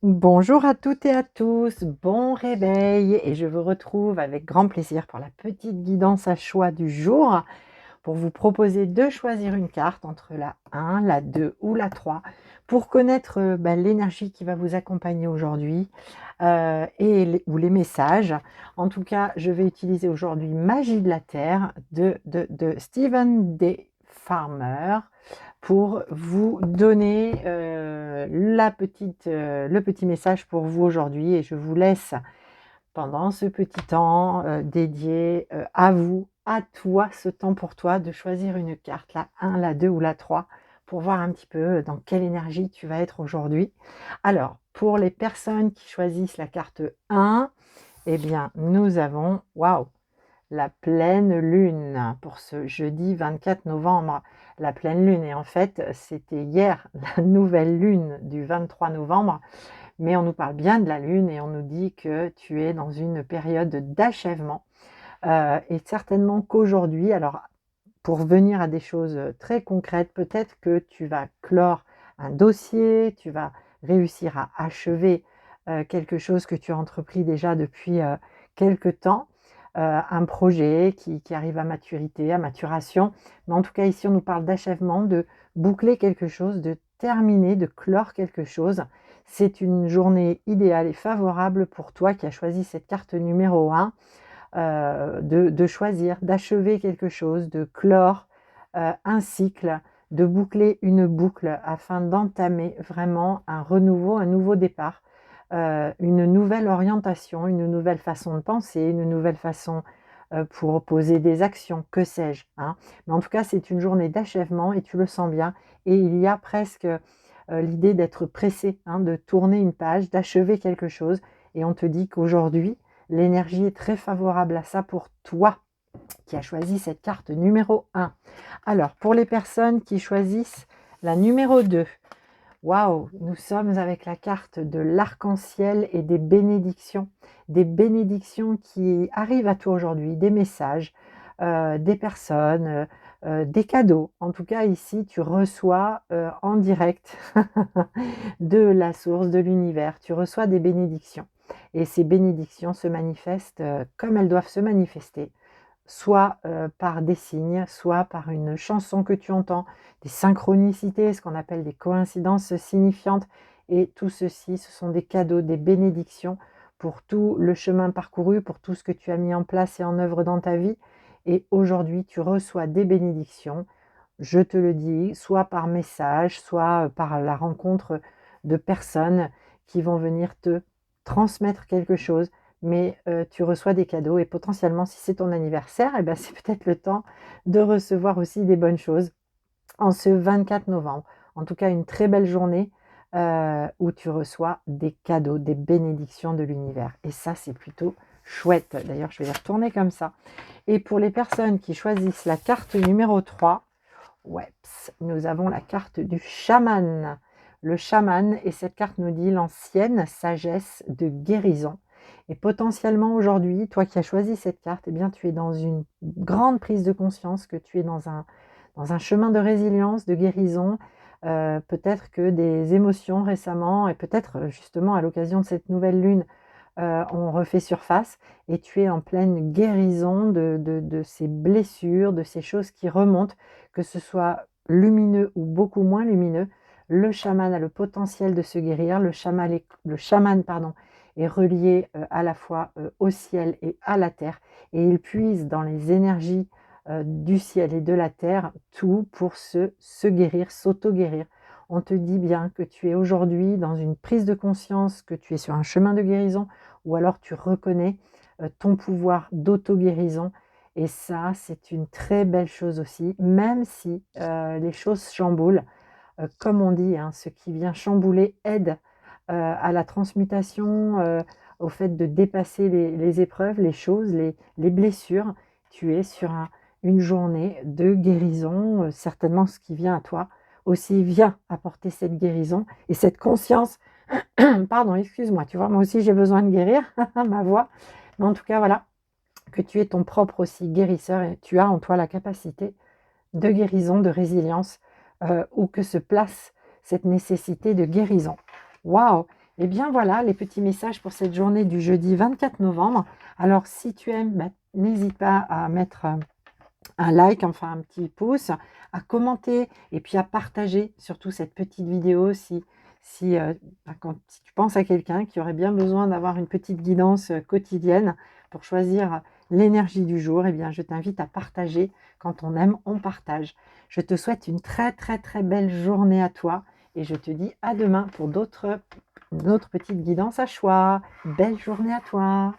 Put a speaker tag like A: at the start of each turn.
A: Bonjour à toutes et à tous, bon réveil et je vous retrouve avec grand plaisir pour la petite guidance à choix du jour pour vous proposer de choisir une carte entre la 1, la 2 ou la 3 pour connaître l'énergie qui va vous accompagner aujourd'hui ou les messages. En tout cas, je vais utiliser aujourd'hui Magie de la Terre de Stephen D. Farmer pour vous donner le petit message pour vous aujourd'hui et je vous laisse pendant ce petit temps dédié à vous, à toi, ce temps pour toi de choisir une carte, la 1, la 2 ou la 3 pour voir un petit peu dans quelle énergie tu vas être aujourd'hui. Alors, pour les personnes qui choisissent la carte 1, eh bien, nous avons, waouh, la pleine lune pour ce jeudi 24 novembre. La pleine lune, et en fait, c'était hier la nouvelle lune du 23 novembre, mais on nous parle bien de la lune et on nous dit que tu es dans une période d'achèvement. Et certainement qu'aujourd'hui, alors pour venir à des choses très concrètes, peut-être que tu vas clore un dossier, tu vas réussir à achever quelque chose que tu as entrepris déjà depuis quelque temps, un projet qui arrive à maturité, à maturation. Mais en tout cas, ici, on nous parle d'achèvement, de boucler quelque chose, de terminer, de clore quelque chose. C'est une journée idéale et favorable pour toi qui as choisi cette carte numéro 1, de choisir, d'achever quelque chose, de clore un cycle, de boucler une boucle afin d'entamer vraiment un renouveau, un nouveau départ, une nouvelle orientation, une nouvelle façon de penser, une nouvelle façon pour poser des actions, que sais-je, hein. Mais en tout cas, c'est une journée d'achèvement et tu le sens bien. Et il y a presque l'idée d'être pressé, hein, de tourner une page, d'achever quelque chose. Et on te dit qu'aujourd'hui, l'énergie est très favorable à ça pour toi qui as choisi cette carte numéro 1. Alors, pour les personnes qui choisissent la numéro 2, waouh, nous sommes avec la carte de l'arc-en-ciel et des bénédictions qui arrivent à toi aujourd'hui, des messages, des personnes, des cadeaux. En tout cas, ici, tu reçois en direct de la source, de l'univers, tu reçois des bénédictions. Et ces bénédictions se manifestent comme elles doivent se manifester, soit par des signes, soit par une chanson que tu entends, des synchronicités, ce qu'on appelle des coïncidences signifiantes. Et tout ceci, ce sont des cadeaux, des bénédictions pour tout le chemin parcouru, pour tout ce que tu as mis en place et en œuvre dans ta vie. Et aujourd'hui, tu reçois des bénédictions, je te le dis, soit par message, soit par la rencontre de personnes qui vont venir te transmettre quelque chose, mais tu reçois des cadeaux et potentiellement, si c'est ton anniversaire, eh ben, c'est peut-être le temps de recevoir aussi des bonnes choses en ce 24 novembre. En tout cas, une très belle journée où tu reçois des cadeaux, des bénédictions de l'univers. Et ça, c'est plutôt chouette. D'ailleurs, je vais les retourner comme ça. Et pour les personnes qui choisissent la carte numéro 3, ouais, nous avons la carte du chaman. Le chaman, et cette carte nous dit l'ancienne sagesse de guérison. Et potentiellement aujourd'hui, toi qui as choisi cette carte, eh bien, tu es dans une grande prise de conscience que tu es dans un chemin de résilience, de guérison. Peut-être que des émotions récemment, et peut-être justement à l'occasion de cette nouvelle lune, ont refait surface et tu es en pleine guérison de ces blessures, de ces choses qui remontent, que ce soit lumineux ou beaucoup moins lumineux. Le chaman a le potentiel de se guérir, le chaman pardon, est relié à la fois au ciel et à la terre et il puise dans les énergies du ciel et de la terre tout pour se guérir, s'auto-guérir. On te dit bien que tu es aujourd'hui dans une prise de conscience, que tu es sur un chemin de guérison, ou alors tu reconnais ton pouvoir d'auto-guérison. Et ça, c'est une très belle chose aussi, même si les choses chamboulent. Comme on dit, hein, ce qui vient chambouler aide à la transmutation, au fait de dépasser les épreuves, les choses, les blessures. Tu es sur une journée de guérison, certainement ce qui vient à toi aussi vient apporter cette guérison et cette conscience. Pardon, excuse-moi, tu vois, moi aussi j'ai besoin de guérir, ma voix. Mais en tout cas, voilà, que tu es ton propre aussi guérisseur et tu as en toi la capacité de guérison, de résilience, où que se place cette nécessité de guérison. Waouh! Et bien voilà les petits messages pour cette journée du jeudi 24 novembre. Alors si tu aimes, bah, n'hésite pas à mettre un like, enfin un petit pouce, à commenter et puis à partager surtout cette petite vidéo si tu penses à quelqu'un qui aurait bien besoin d'avoir une petite guidance quotidienne pour choisir l'énergie du jour, et bien je t'invite à partager. Quand on aime, on partage. Je te souhaite une très très très belle journée à toi et je te dis à demain pour d'autres petites guidances à choix. Belle journée à toi!